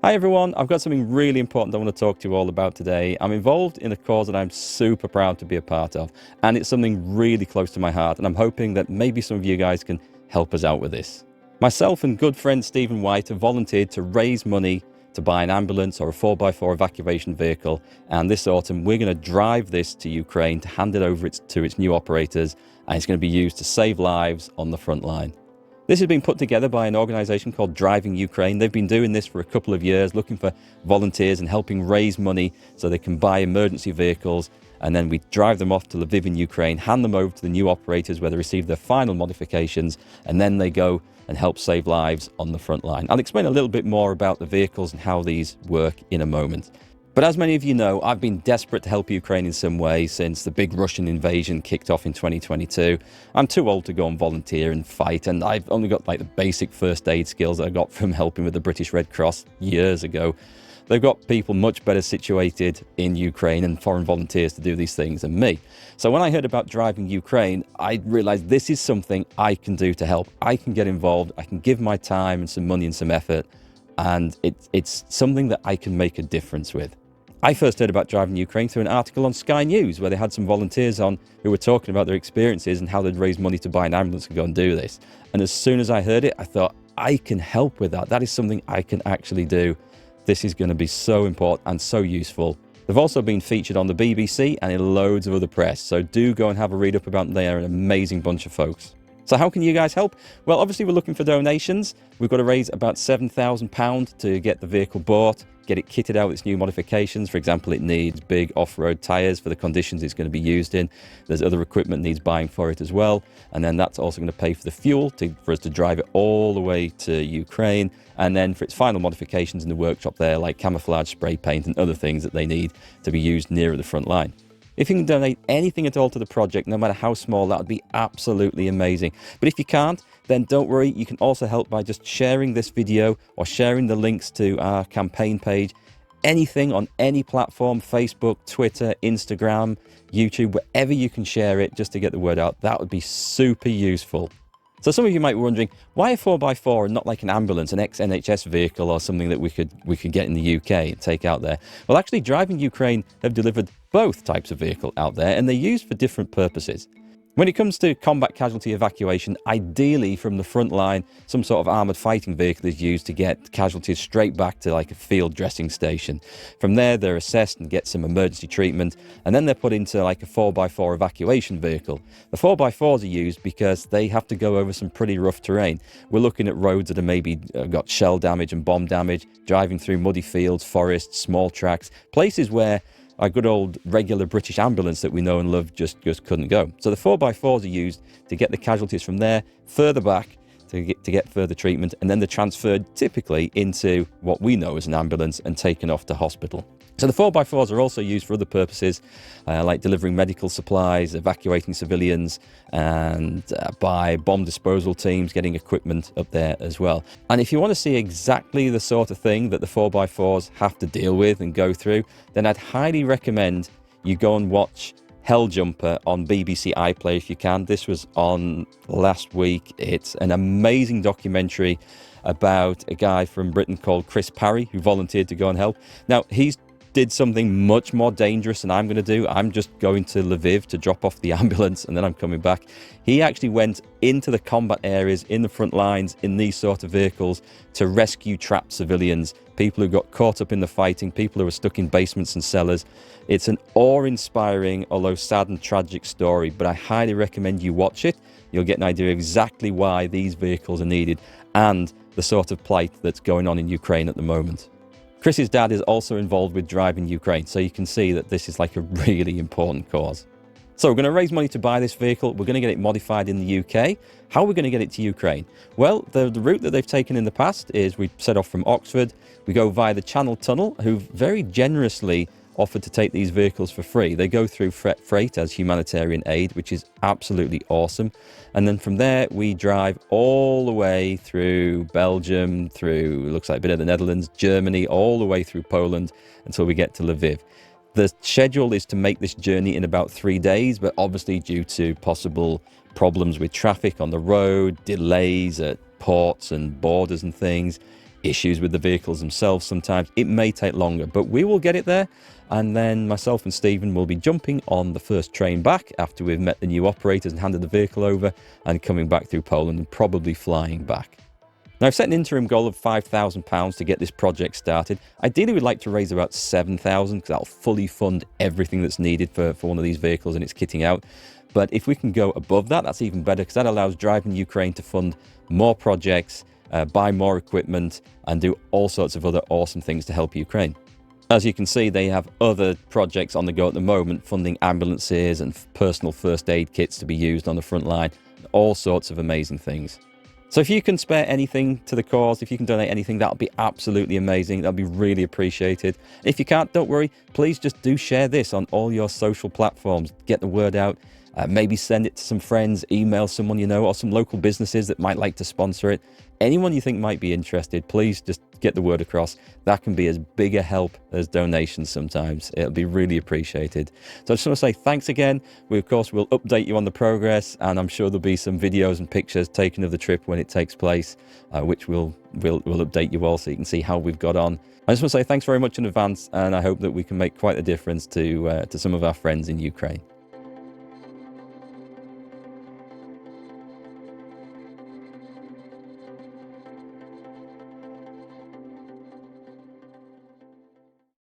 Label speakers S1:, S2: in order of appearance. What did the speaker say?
S1: Hi everyone, I've got something really important I want to talk to you all about today. I'm involved in a cause that I'm super proud to be a part of, and it's something really close to my heart, and I'm hoping that maybe some of you guys can help us out with this. Myself and good friend Stephen White have volunteered to raise money to buy an ambulance or a 4x4 evacuation vehicle, and this autumn we're going to drive this to Ukraine to hand it over to its new operators, and it's going to be used to save lives on the front line. This has been put together by an organisation called Driving Ukraine. They've been doing this for a couple of years, looking for volunteers and helping raise money so they can buy emergency vehicles, and then we drive them off to Lviv in Ukraine, hand them over to the new operators where they receive their final modifications, and then they go and help save lives on the front line. I'll explain a little bit more about the vehicles and how these work in a moment. But as many of you know, I've been desperate to help Ukraine in some way since the big Russian invasion kicked off in 2022. I'm too old to go and volunteer and fight, and I've only got like the basic first aid skills that I got from helping with the British Red Cross years ago. They've got people much better situated in Ukraine and foreign volunteers to do these things than me. So when I heard about Driving Ukraine, I realized this is something I can do to help. I can get involved, I can give my time and some money and some effort, and it's something that I can make a difference with. I first heard about Driving Ukraine through an article on Sky News where they had some volunteers on who were talking about their experiences and how they'd raised money to buy an ambulance and go and do this. And as soon as I heard it, I thought, I can help with that. That is something I can actually do. This is going to be so important and so useful. They've also been featured on the BBC and in loads of other press, so do go and have a read up about them. They are an amazing bunch of folks. So how can you guys help? Well, obviously we're looking for donations. We've got to raise about £7,000 to get the vehicle bought, get it kitted out with its new modifications. For example, it needs big off-road tyres for the conditions it's going to be used in. There's other equipment needs buying for it as well. And then that's also going to pay for the fuel for us to drive it all the way to Ukraine. And then for its final modifications in the workshop there, like camouflage, spray paint and other things that they need to be used nearer the front line. If you can donate anything at all to the project, no matter how small, that would be absolutely amazing. But if you can't, then don't worry. You can also help by just sharing this video or sharing the links to our campaign page. Anything on any platform, Facebook, Twitter, Instagram, YouTube, wherever you can share it just to get the word out, that would be super useful. So some of you might be wondering, why a 4x4 and not like an ambulance, an ex-NHS vehicle or something that we could get in the UK and take out there? Well, actually, Driving Ukraine have delivered both types of vehicle out there, and they're used for different purposes. When it comes to combat casualty evacuation, ideally from the front line, some sort of armoured fighting vehicle is used to get casualties straight back to like a field dressing station. From there, they're assessed and get some emergency treatment, and then they're put into like a 4x4 evacuation vehicle. The 4x4s are used because they have to go over some pretty rough terrain. We're looking at roads that are maybe got shell damage and bomb damage, driving through muddy fields, forests, small tracks, places where our good old regular British ambulance that we know and love just couldn't go. So the 4x4s are used to get the casualties from there further back to get further treatment, and then they're transferred typically into what we know as an ambulance and taken off to hospital. So the 4x4s are also used for other purposes, like delivering medical supplies, evacuating civilians, and by bomb disposal teams getting equipment up there as well. And if you want to see exactly the sort of thing that the 4x4s have to deal with and go through, then I'd highly recommend you go and watch Hell Jumper on BBC iPlayer if you can. This was on last week. It's an amazing documentary about a guy from Britain called Chris Parry who volunteered to go and help. Now, he's did something much more dangerous than I'm going to do. I'm just going to Lviv to drop off the ambulance and then I'm coming back. He actually went into the combat areas, in the front lines, in these sort of vehicles to rescue trapped civilians, people who got caught up in the fighting, people who were stuck in basements and cellars. It's an awe-inspiring, although sad and tragic story, but I highly recommend you watch it. You'll get an idea of exactly why these vehicles are needed and the sort of plight that's going on in Ukraine at the moment. Chris's dad is also involved with Driving Ukraine, so you can see that this is like a really important cause. So we're going to raise money to buy this vehicle. We're going to get it modified in the UK. How are we going to get it to Ukraine? Well, the route that they've taken in the past is we set off from Oxford. We go via the Channel Tunnel, who very generously offered to take these vehicles for free. They go through freight as humanitarian aid, which is absolutely awesome. And then from there, we drive all the way through Belgium, through, looks like a bit of the Netherlands, Germany, all the way through Poland until we get to Lviv. The schedule is to make this journey in about 3 days, but obviously due to possible problems with traffic on the road, delays at ports and borders and things, issues with the vehicles themselves sometimes. It may take longer, but we will get it there. And then myself and Stephen will be jumping on the first train back after we've met the new operators and handed the vehicle over, and coming back through Poland and probably flying back. Now, I've set an interim goal of £5,000 to get this project started. Ideally, we'd like to raise about £7,000 because that'll fully fund everything that's needed for one of these vehicles and its kitting out. But if we can go above that, that's even better, because that allows Driving Ukraine to fund more projects, buy more equipment, and do all sorts of other awesome things to help Ukraine. As you can see, they have other projects on the go at the moment, funding ambulances and personal first aid kits to be used on the front line, all sorts of amazing things. So if you can spare anything to the cause, if you can donate anything, that'll be absolutely amazing. That'll be really appreciated. If you can't, don't worry. Please just do share this on all your social platforms. Get the word out. Maybe send it to some friends, email someone you know, or some local businesses that might like to sponsor it. Anyone you think might be interested, please just get the word across. That can be as big a help as donations sometimes. It'll be really appreciated. So I just want to say thanks again. We, of course, will update you on the progress, and I'm sure there'll be some videos and pictures taken of the trip when it takes place, which we'll update you all so you can see how we've got on. I just want to say thanks very much in advance, and I hope that we can make quite a difference to some of our friends in Ukraine.